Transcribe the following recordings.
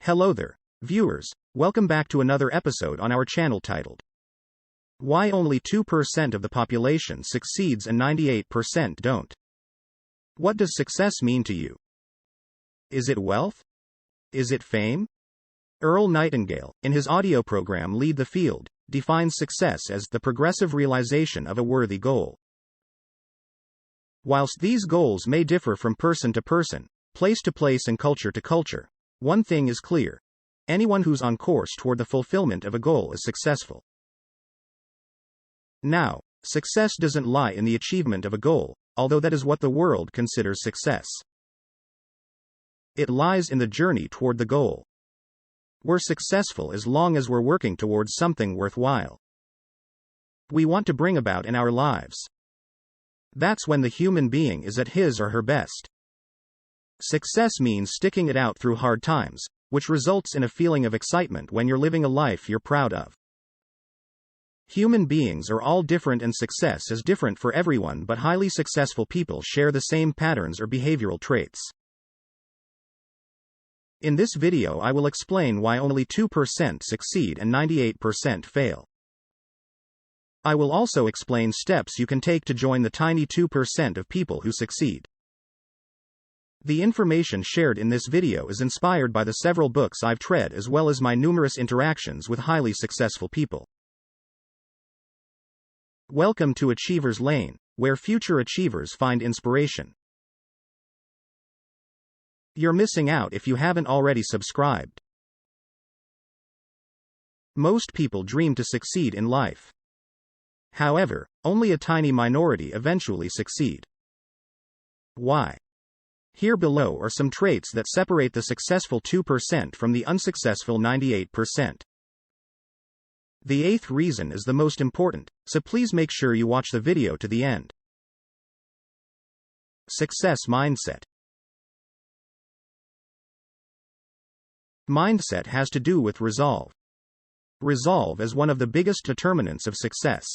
Hello there, viewers. Welcome back to another episode on our channel titled, Why Only 2% of the Population Succeeds and 98% Don't. What does success mean to you? Is it wealth? Is it fame? Earl Nightingale, in his audio program Lead the Field, defines success as the progressive realization of a worthy goal. Whilst these goals may differ from person to person, place to place and culture to culture, one thing is clear. Anyone who's on course toward the fulfillment of a goal is successful. Now, success doesn't lie in the achievement of a goal, although that is what the world considers success. It lies in the journey toward the goal. We're successful as long as we're working towards something worthwhile we want to bring about in our lives. That's when the human being is at his or her best. Success means sticking it out through hard times, which results in a feeling of excitement when you're living a life you're proud of. Human beings are all different and success is different for everyone, but highly successful people share the same patterns or behavioral traits. In this video I will explain why only 2% succeed and 98% fail. I will also explain steps you can take to join the tiny 2% of people who succeed. The information shared in this video is inspired by the several books I've read as well as my numerous interactions with highly successful people. Welcome to Achiever's Lane, where future achievers find inspiration. You're missing out if you haven't already subscribed. Most people dream to succeed in life. However, only a tiny minority eventually succeed. Why? Here below are some traits that separate the successful 2% from the unsuccessful 98%. The eighth reason is the most important, so please make sure you watch the video to the end. Success mindset. Mindset has to do with resolve. Resolve is one of the biggest determinants of success.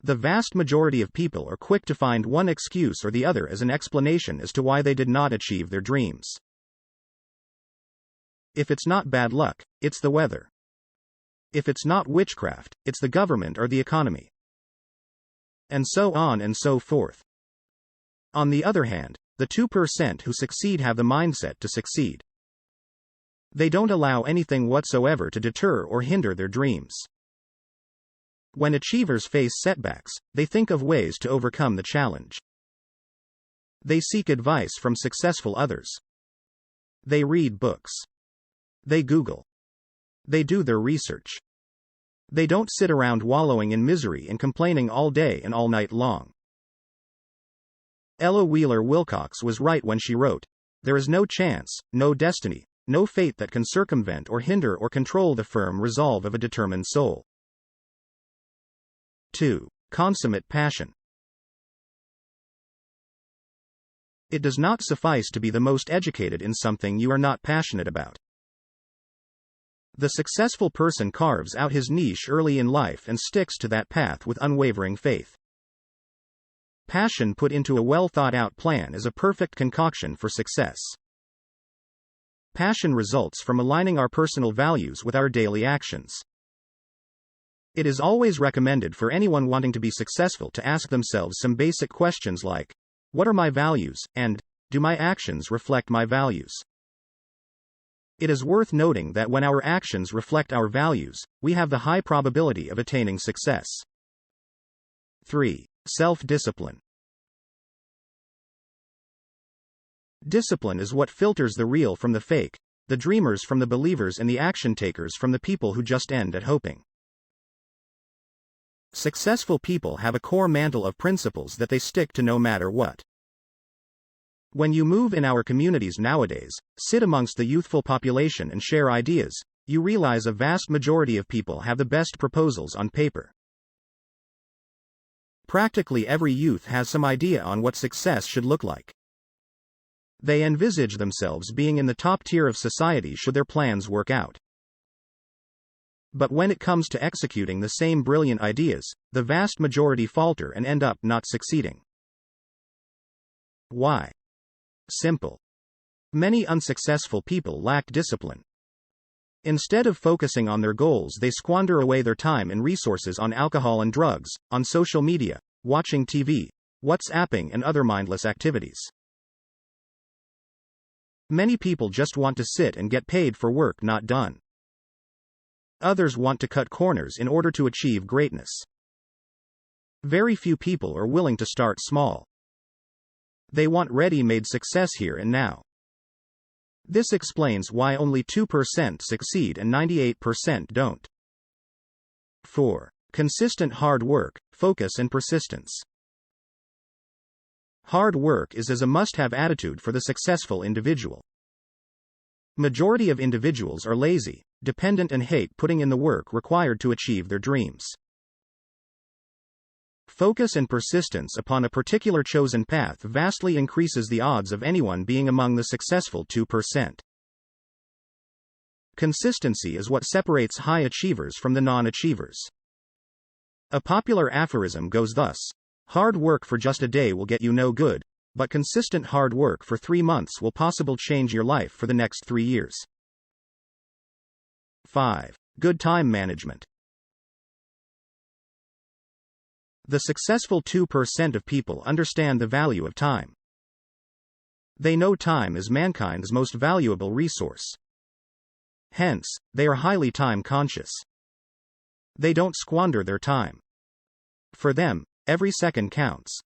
The vast majority of people are quick to find one excuse or the other as an explanation as to why they did not achieve their dreams. If it's not bad luck, it's the weather. If it's not witchcraft, it's the government or the economy. And so on and so forth. On the other hand, the 2% who succeed have the mindset to succeed. They don't allow anything whatsoever to deter or hinder their dreams. When achievers face setbacks, they think of ways to overcome the challenge. They seek advice from successful others. They read books. They Google. They do their research. They don't sit around wallowing in misery and complaining all day and all night long. Ella Wheeler Wilcox was right when she wrote, "There is no chance, no destiny, no fate that can circumvent or hinder or control the firm resolve of a determined soul." 2. Consummate passion. It does not suffice to be the most educated in something you are not passionate about. The successful person carves out his niche early in life and sticks to that path with unwavering faith. Passion put into a well thought out plan is a perfect concoction for success. Passion results from aligning our personal values with our daily actions. It is always recommended for anyone wanting to be successful to ask themselves some basic questions like, what are my values, and, do my actions reflect my values? It is worth noting that when our actions reflect our values, we have the high probability of attaining success. 3. Self-discipline. Discipline is what filters the real from the fake, the dreamers from the believers and the action takers from the people who just end at hoping. Successful people have a core mantle of principles that they stick to no matter what. When you move in our communities nowadays, sit amongst the youthful population and share ideas, you realize a vast majority of people have the best proposals on paper. Practically every youth has some idea on what success should look like. They envisage themselves being in the top tier of society should their plans work out. But when it comes to executing the same brilliant ideas, the vast majority falter and end up not succeeding. Why? Simple. Many unsuccessful people lack discipline. Instead of focusing on their goals, they squander away their time and resources on alcohol and drugs, on social media, watching TV, WhatsApping, and other mindless activities. Many people just want to sit and get paid for work not done. Others want to cut corners in order to achieve greatness. Very few people are willing to start small. They want ready-made success here and now. This explains why only 2% succeed and 98% don't. 4. Consistent hard work, focus and persistence. Hard work is a must-have attitude for the successful individual. Majority of individuals are lazy, dependent and hate putting in the work required to achieve their dreams. Focus and persistence upon a particular chosen path vastly increases the odds of anyone being among the successful 2%. Consistency is what separates high achievers from the non-achievers. A popular aphorism goes thus: hard work for just a day will get you no good, but consistent hard work for 3 months will possibly change your life for the next 3 years. 5. Good time management. The successful 2% of people understand the value of time. They know time is mankind's most valuable resource. Hence, they are highly time conscious. They don't squander their time. For them, every second counts.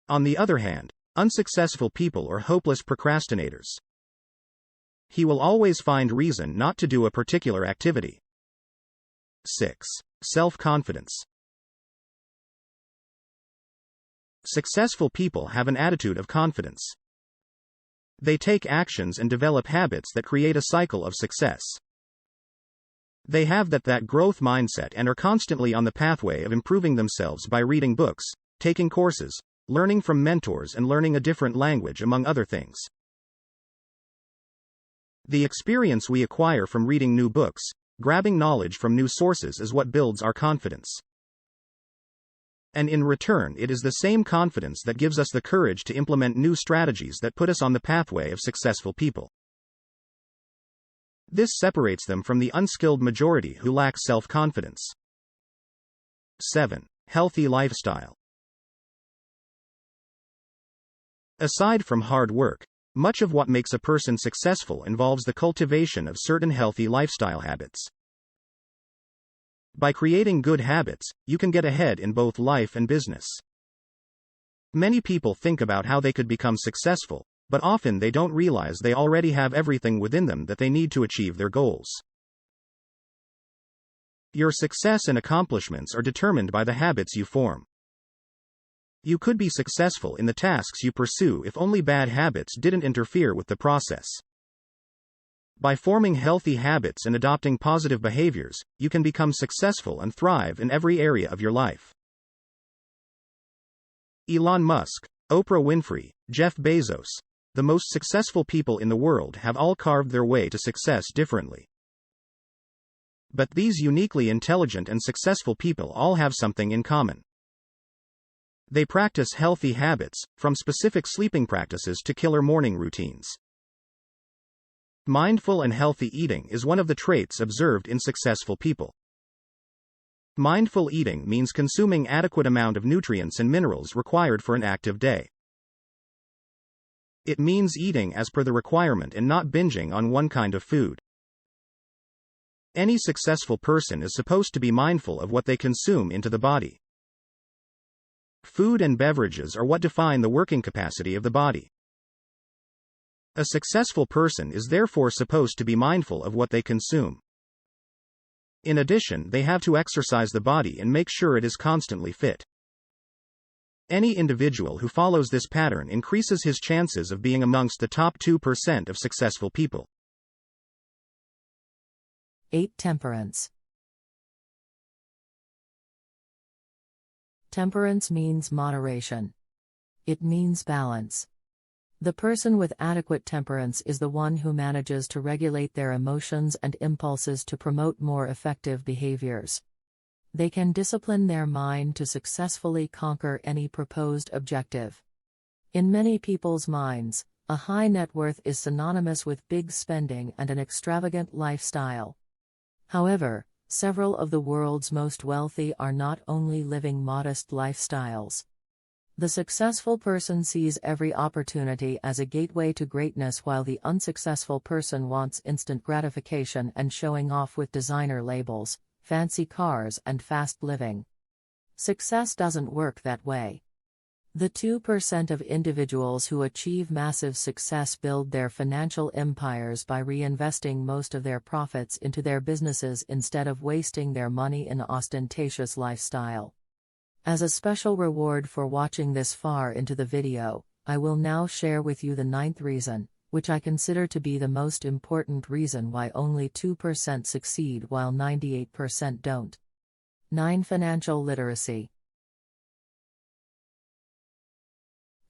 On the other hand, unsuccessful people are hopeless procrastinators. He will always find reason not to do a particular activity. 6. Self-confidence. Successful people have an attitude of confidence. They take actions and develop habits that create a cycle of success. They have that growth mindset and are constantly on the pathway of improving themselves by reading books, taking courses, learning from mentors and learning a different language among other things. The experience we acquire from reading new books, grabbing knowledge from new sources is what builds our confidence. And in return, it is the same confidence that gives us the courage to implement new strategies that put us on the pathway of successful people. This separates them from the unskilled majority who lack self-confidence. 7. Healthy lifestyle. Aside from hard work, much of what makes a person successful involves the cultivation of certain healthy lifestyle habits. By creating good habits, you can get ahead in both life and business. Many people think about how they could become successful, but often they don't realize they already have everything within them that they need to achieve their goals. Your success and accomplishments are determined by the habits you form. You could be successful in the tasks you pursue if only bad habits didn't interfere with the process. By forming healthy habits and adopting positive behaviors, you can become successful and thrive in every area of your life. Elon Musk, Oprah Winfrey, Jeff Bezos, the most successful people in the world have all carved their way to success differently. But these uniquely intelligent and successful people all have something in common. They practice healthy habits, from specific sleeping practices to killer morning routines. Mindful and healthy eating is one of the traits observed in successful people. Mindful eating means consuming adequate amount of nutrients and minerals required for an active day. It means eating as per the requirement and not binging on one kind of food. Any successful person is supposed to be mindful of what they consume into the body. Food and beverages are what define the working capacity of the body. A successful person is therefore supposed to be mindful of what they consume. In addition, they have to exercise the body and make sure it is constantly fit. Any individual who follows this pattern increases his chances of being amongst the top 2% of successful people. 8. Temperance. Temperance means moderation. It means balance. The person with adequate temperance is the one who manages to regulate their emotions and impulses to promote more effective behaviors. They can discipline their mind to successfully conquer any proposed objective. In many people's minds, A high net worth is synonymous with big spending and an extravagant lifestyle. However, several of the world's most wealthy are not only living modest lifestyles. The successful person sees every opportunity as a gateway to greatness, while the unsuccessful person wants instant gratification and showing off with designer labels, fancy cars, and fast living. Success doesn't work that way. The 2% of individuals who achieve massive success build their financial empires by reinvesting most of their profits into their businesses instead of wasting their money in ostentatious lifestyle. As a special reward for watching this far into the video, I will now share with you the 9th reason, which I consider to be the most important reason why only 2% succeed while 98% don't. 9. Financial literacy.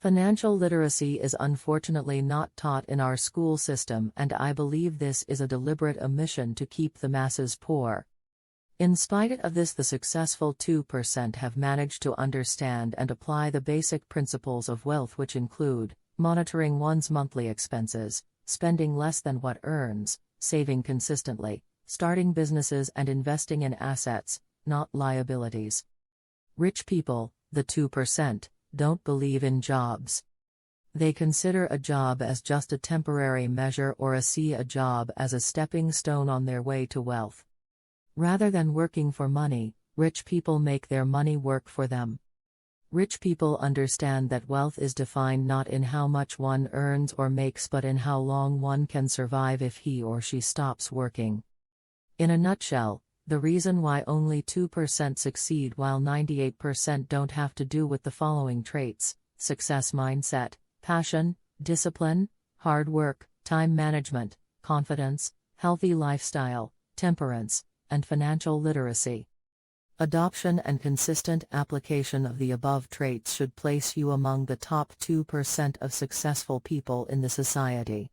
Financial literacy is unfortunately not taught in our school system, and I believe this is a deliberate omission to keep the masses poor. In spite of this, the successful 2% have managed to understand and apply the basic principles of wealth, which include monitoring one's monthly expenses, spending less than what earns, saving consistently, starting businesses and investing in assets, not liabilities. Rich people, the 2%, don't believe in jobs. They consider a job as just a temporary measure or see a job as a stepping stone on their way to wealth. Rather than working for money, rich people make their money work for them. Rich people understand that wealth is defined not in how much one earns or makes, but in how long one can survive if he or she stops working. In a nutshell, the reason why only 2% succeed while 98% don't have to do with the following traits: success mindset, passion, discipline, hard work, time management, confidence, healthy lifestyle, temperance, and financial literacy. Adoption and consistent application of the above traits should place you among the top 2% of successful people in the society.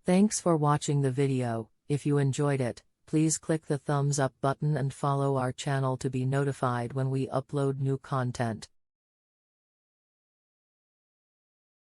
Thanks for watching the video. If you enjoyed it, please click the thumbs up button and follow our channel to be notified when we upload new content.